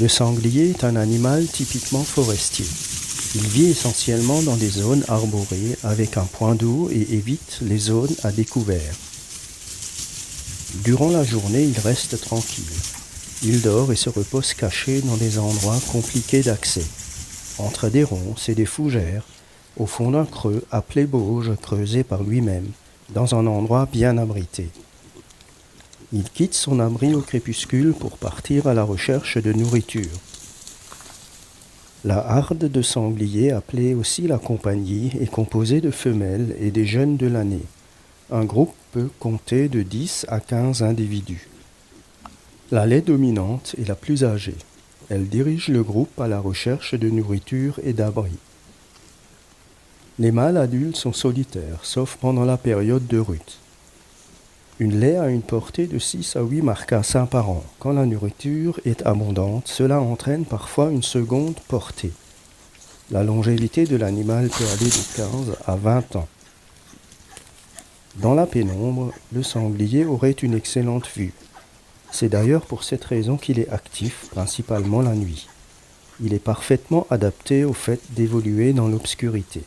Le sanglier est un animal typiquement forestier. Il vit essentiellement dans des zones arborées avec un point d'eau et évite les zones à découvert. Durant la journée, il reste tranquille. Il dort et se repose caché dans des endroits compliqués d'accès, entre des ronces et des fougères, au fond d'un creux appelé bauge creusé par lui-même, dans un endroit bien abrité. Il quitte son abri au crépuscule pour partir à la recherche de nourriture. La harde de sangliers, appelée aussi la compagnie, est composée de femelles et des jeunes de l'année. Un groupe peut compter de 10 à 15 individus. La laie dominante est la plus âgée. Elle dirige le groupe à la recherche de nourriture et d'abri. Les mâles adultes sont solitaires, sauf pendant la période de rut. Une laie a une portée de 6 à 8 marcassins par an. Quand la nourriture est abondante, cela entraîne parfois une seconde portée. La longévité de l'animal peut aller de 15 à 20 ans. Dans la pénombre, le sanglier aurait une excellente vue. C'est d'ailleurs pour cette raison qu'il est actif, principalement la nuit. Il est parfaitement adapté au fait d'évoluer dans l'obscurité.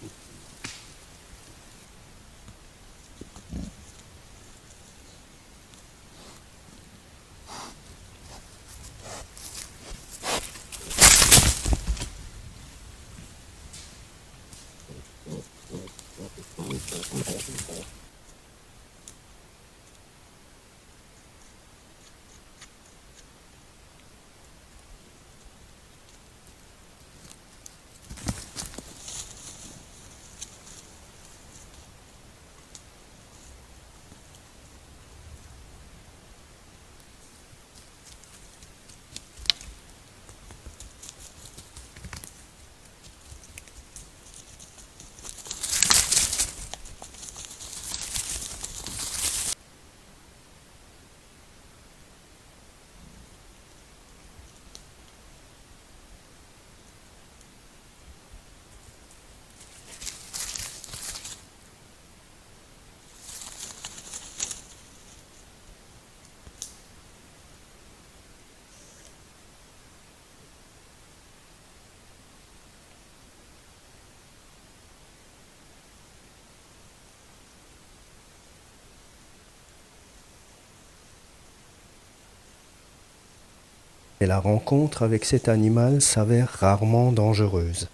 Et la rencontre avec cet animal s'avère rarement dangereuse.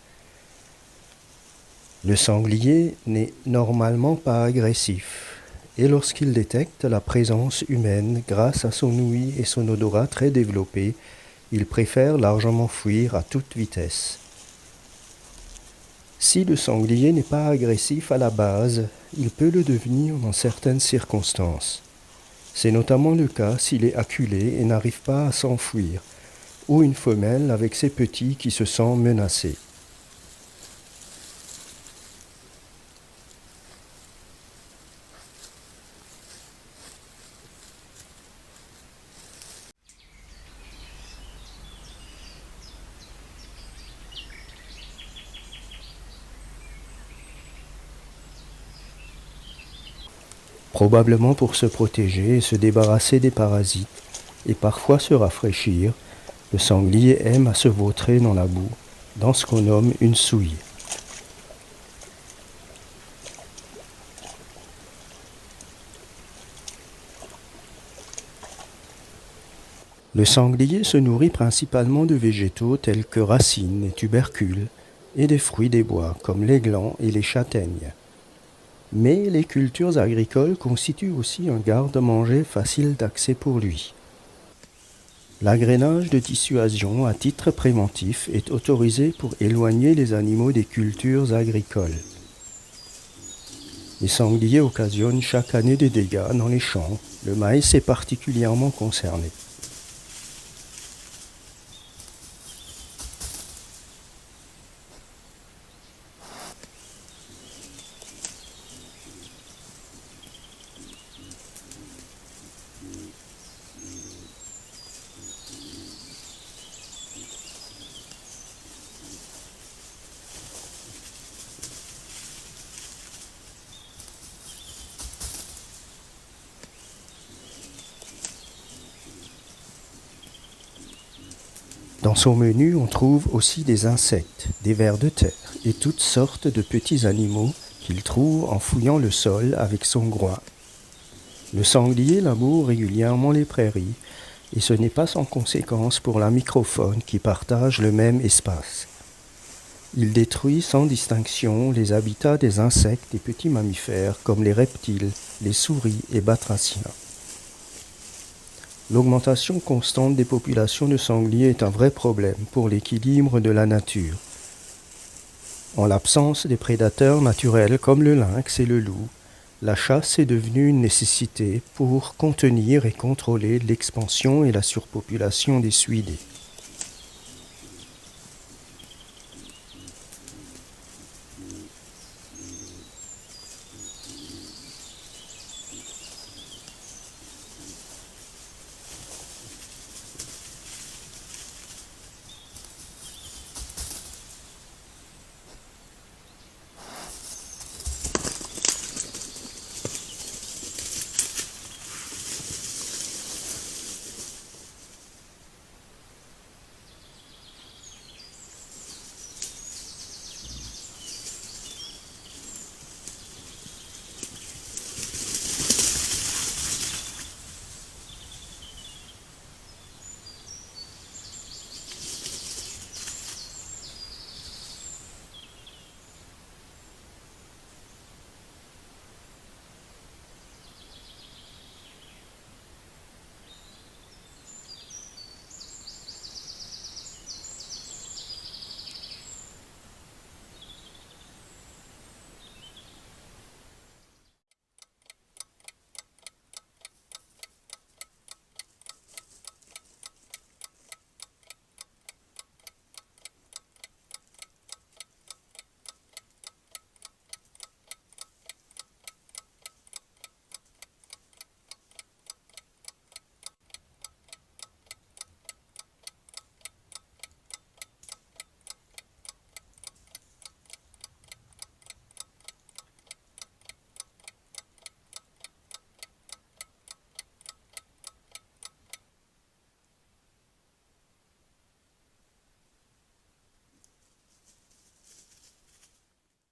Le sanglier n'est normalement pas agressif, et lorsqu'il détecte la présence humaine grâce à son ouïe et son odorat très développé, il préfère largement fuir à toute vitesse. Si le sanglier n'est pas agressif à la base, il peut le devenir dans certaines circonstances. C'est notamment le cas s'il est acculé et n'arrive pas à s'enfuir, ou une femelle avec ses petits qui se sent menacée. Probablement pour se protéger et se débarrasser des parasites, et parfois se rafraîchir, le sanglier aime à se vautrer dans la boue, dans ce qu'on nomme une souille. Le sanglier se nourrit principalement de végétaux tels que racines et tubercules, et des fruits des bois comme les glands et les châtaignes. Mais les cultures agricoles constituent aussi un garde-manger facile d'accès pour lui. L'agrainage de dissuasion à titre préventif est autorisé pour éloigner les animaux des cultures agricoles. Les sangliers occasionnent chaque année des dégâts dans les champs. Le maïs est particulièrement concerné. Dans son menu, on trouve aussi des insectes, des vers de terre et toutes sortes de petits animaux qu'il trouve en fouillant le sol avec son groin. Le sanglier laboure régulièrement les prairies et ce n'est pas sans conséquence pour la microfaune qui partage le même espace. Il détruit sans distinction les habitats des insectes et petits mammifères comme les reptiles, les souris et batraciens. L'augmentation constante des populations de sangliers est un vrai problème pour l'équilibre de la nature. En l'absence des prédateurs naturels comme le lynx et le loup, la chasse est devenue une nécessité pour contenir et contrôler l'expansion et la surpopulation des suidés.